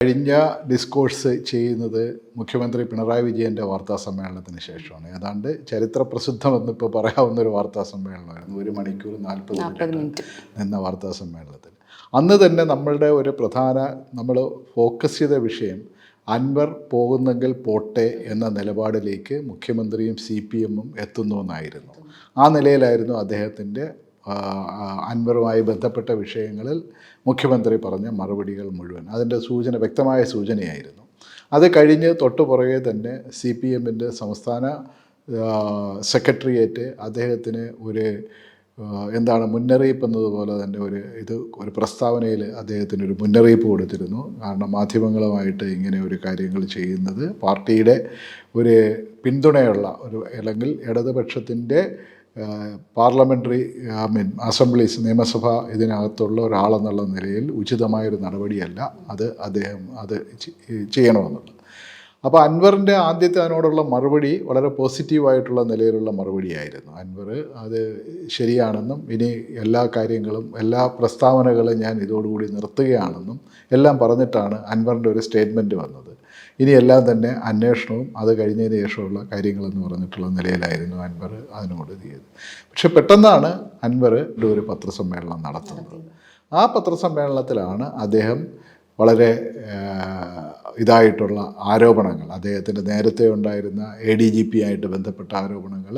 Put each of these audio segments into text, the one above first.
കഴിഞ്ഞ ഡിസ്കോഴ്സ് ചെയ്യുന്നത് മുഖ്യമന്ത്രി പിണറായി വിജയൻ്റെ വാർത്താ സമ്മേളനത്തിന് ശേഷമാണ്. ഏതാണ്ട് ചരിത്ര പ്രസിദ്ധമെന്നിപ്പോൾ പറയാവുന്നൊരു വാർത്താ സമ്മേളനമായിരുന്നു. 1 മണിക്കൂർ 40 മിനിറ്റ് നിന്ന വാർത്താ സമ്മേളനത്തിൽ അന്ന് തന്നെ നമ്മളുടെ ഒരു പ്രധാന നമ്മൾ ഫോക്കസ് ചെയ്ത വിഷയം അൻവർ പോകുന്നെങ്കിൽ പോട്ടെ എന്ന നിലപാടിലേക്ക് മുഖ്യമന്ത്രിയും CPM-ഉം എത്തുന്നുവെന്നായിരുന്നു. ആ നിലയിലായിരുന്നു അദ്ദേഹത്തിൻ്റെ അൻവറുമായി ബന്ധപ്പെട്ട വിഷയങ്ങളിൽ മുഖ്യമന്ത്രി പറഞ്ഞ മറുപടികൾ മുഴുവൻ. അതിൻ്റെ വ്യക്തമായ സൂചനയായിരുന്നു. അത് കഴിഞ്ഞ് തൊട്ടുപുറകെ തന്നെ CPM-ൻ്റെ സംസ്ഥാന സെക്രട്ടേറിയറ്റ് അദ്ദേഹത്തിന് ഒരു മുന്നറിയിപ്പ് എന്നതുപോലെ തന്നെ ഒരു പ്രസ്താവനയിൽ അദ്ദേഹത്തിനൊരു മുന്നറിയിപ്പ് കൊടുത്തിരുന്നു. കാരണം മാധ്യമങ്ങളുമായിട്ട് ഇങ്ങനെ ഒരു കാര്യങ്ങൾ ചെയ്യുന്നത് പാർട്ടിയുടെ ഒരു പിന്തുണയുള്ള അല്ലെങ്കിൽ ഇടതുപക്ഷത്തിൻ്റെ പാർലമെൻ്ററി അസംബ്ലീസ് നിയമസഭ ഇതിനകത്തുള്ള ഒരാളെന്നുള്ള നിലയിൽ ഉചിതമായൊരു നടപടിയല്ല അദ്ദേഹം ചെയ്യണമെന്നുള്ളത്. അപ്പോൾ അൻവറിൻ്റെ ആദ്യത്തെ അതിനോടുള്ള മറുപടി വളരെ പോസിറ്റീവായിട്ടുള്ള നിലയിലുള്ള മറുപടിയായിരുന്നു. അൻവർ അത് ശരിയാണെന്നും ഇനി എല്ലാ കാര്യങ്ങളും എല്ലാ പ്രസ്താവനകളും ഞാൻ ഇതോടുകൂടി നിർത്തുകയാണെന്നും എല്ലാം പറഞ്ഞിട്ടാണ് അൻവറിൻ്റെ ഒരു സ്റ്റേറ്റ്മെൻറ്റ് വന്നത്. ഇനിയെല്ലാം തന്നെ അന്വേഷണവും അത് കഴിഞ്ഞതിന് ശേഷമുള്ള കാര്യങ്ങളെന്ന് പറഞ്ഞിട്ടുള്ള നിലയിലായിരുന്നു അൻവർ അതിനോട് ചെയ്തത്. പക്ഷെ പെട്ടെന്നാണ് അൻവർ ഒരു പത്രസമ്മേളനം നടത്തുന്നത്. ആ പത്രസമ്മേളനത്തിലാണ് അദ്ദേഹം വളരെ ഇതായിട്ടുള്ള ആരോപണങ്ങൾ, അദ്ദേഹത്തിൻ്റെ നേരത്തെ ഉണ്ടായിരുന്ന ADGP ആയിട്ട് ബന്ധപ്പെട്ട ആരോപണങ്ങൾ,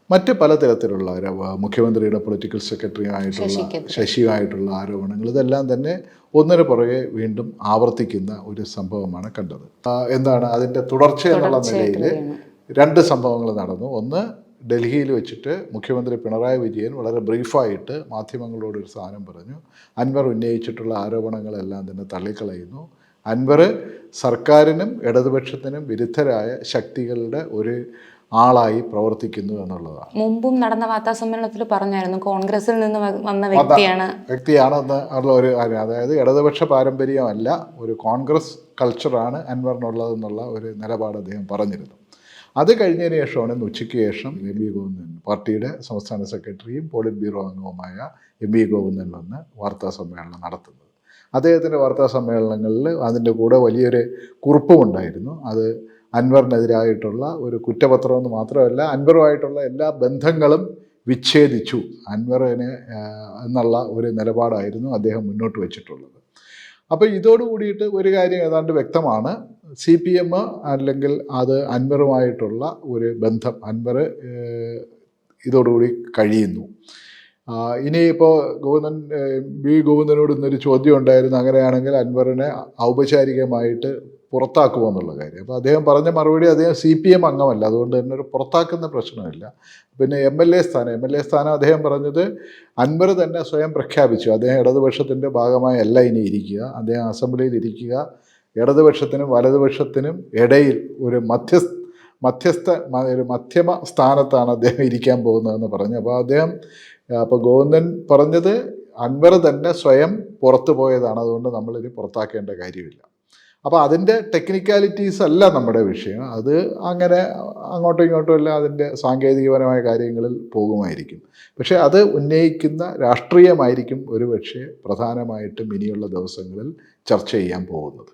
മറ്റ് പലതരത്തിലുള്ള മുഖ്യമന്ത്രിയുടെ പൊളിറ്റിക്കൽ സെക്രട്ടറിയുമായിട്ടുള്ള ശശിയുമായിട്ടുള്ള ആരോപണങ്ങൾ, ഇതെല്ലാം തന്നെ ഒന്നിനു പുറകെ വീണ്ടും ആവർത്തിക്കുന്ന ഒരു സംഭവമാണ് കണ്ടത്. അതിൻ്റെ തുടർച്ച എന്നുള്ള നിലയിൽ 2 സംഭവങ്ങൾ നടന്നു. ഒന്ന്, ഡൽഹിയിൽ വെച്ചിട്ട് മുഖ്യമന്ത്രി പിണറായി വിജയൻ വളരെ ബ്രീഫായിട്ട് മാധ്യമങ്ങളോടൊരു സാധനം പറഞ്ഞു. അൻവർ ഉന്നയിച്ചിട്ടുള്ള ആരോപണങ്ങളെല്ലാം തന്നെ തള്ളിക്കളയുന്നു. അൻവർ സർക്കാരിനും ഇടതുപക്ഷത്തിനും വിരുദ്ധരായ ശക്തികളുടെ ഒരു ആളായി പ്രവർത്തിക്കുന്നു എന്നുള്ളതാണ്. മുമ്പും നടന്ന വാർത്താ സമ്മേളനത്തിൽ പറഞ്ഞായിരുന്നു കോൺഗ്രസിൽ നിന്ന് വന്ന വ്യക്തിയാണെന്ന് ഉള്ള ഒരു കാര്യം. അതായത് ഇടതുപക്ഷ പാരമ്പര്യമല്ല, ഒരു കോൺഗ്രസ് കൾച്ചറാണ് അൻവറിനുള്ളതെന്നുള്ള ഒരു നിലപാട് അദ്ദേഹം പറഞ്ഞിരുന്നു. അത് കഴിഞ്ഞതിന് ശേഷമാണ് ഉച്ചയ്ക്ക് ശേഷം MV ഗോവിന്ദൻ, പാർട്ടിയുടെ സംസ്ഥാന സെക്രട്ടറിയും പോളിറ്റ് ബ്യൂറോ അംഗവുമായ MV ഗോവിന്ദൻ വന്ന് വാർത്താ സമ്മേളനം നടത്തുന്നത്. അദ്ദേഹത്തിൻ്റെ വാർത്താ സമ്മേളനങ്ങളിൽ അതിൻ്റെ കൂടെ വലിയൊരു കുറിപ്പുമുണ്ടായിരുന്നു. അത് അൻവറിനെതിരായിട്ടുള്ള ഒരു കുറ്റപത്രമെന്ന് മാത്രമല്ല, അൻവറുമായിട്ടുള്ള എല്ലാ ബന്ധങ്ങളും വിച്ഛേദിച്ചു അൻവറിന് എന്നുള്ള ഒരു നിലപാടായിരുന്നു അദ്ദേഹം മുന്നോട്ട് വെച്ചിട്ടുള്ളത്. അപ്പോൾ ഇതോടുകൂടിയിട്ട് ഒരു കാര്യം ഏതാണ്ട് വ്യക്തമാണ്. CPM അല്ലെങ്കിൽ അത് അൻവറുമായിട്ടുള്ള ഒരു ബന്ധം അൻവർ ഇതോടുകൂടി കഴിയുന്നു. ഇനിയിപ്പോൾ ഗോവിന്ദനോട് ഇന്നൊരു ചോദ്യം ഉണ്ടായിരുന്നു, അങ്ങനെയാണെങ്കിൽ അൻവറിനെ ഔപചാരികമായിട്ട് പുറത്താക്കുമോ എന്നുള്ള കാര്യം. അപ്പോൾ അദ്ദേഹം പറഞ്ഞ മറുപടി, അദ്ദേഹം CPM അംഗമല്ല, അതുകൊണ്ട് തന്നെ ഒരു പുറത്താക്കുന്ന പ്രശ്നമില്ല. പിന്നെ MLA സ്ഥാനം അദ്ദേഹം പറഞ്ഞത് അൻവർ തന്നെ സ്വയം പ്രഖ്യാപിച്ചു. അദ്ദേഹം ഇടതുപക്ഷത്തിൻ്റെ ഭാഗമായല്ല ഇനി ഇരിക്കുക, അദ്ദേഹം അസംബ്ലിയിൽ ഇരിക്കുക, ഇടതുപക്ഷത്തിനും വലതുപക്ഷത്തിനും ഇടയിൽ ഒരു മധ്യമ സ്ഥാനത്താണ് അദ്ദേഹം ഇരിക്കാൻ പോകുന്നതെന്ന് പറഞ്ഞു. അപ്പോൾ ഗോവിന്ദൻ പറഞ്ഞത് അൻവർ തന്നെ സ്വയം പുറത്തു പോയതാണ്, അതുകൊണ്ട് നമ്മളിനി പുറത്താക്കേണ്ട കാര്യമില്ല. അപ്പോൾ അതിൻ്റെ ടെക്നിക്കാലിറ്റീസ് അല്ല നമ്മുടെ വിഷയം. അത് അങ്ങനെ അങ്ങോട്ടും ഇങ്ങോട്ടും എല്ലാം അതിൻ്റെ സാങ്കേതികപരമായ കാര്യങ്ങളിൽ പോകുമായിരിക്കും. പക്ഷേ അത് ഉന്നയിക്കുന്ന രാഷ്ട്രീയമായിരിക്കും ഒരുപക്ഷെ പ്രധാനമായിട്ടും ഇനിയുള്ള ദിവസങ്ങളിൽ ചർച്ച ചെയ്യാൻ പോകുന്നത്.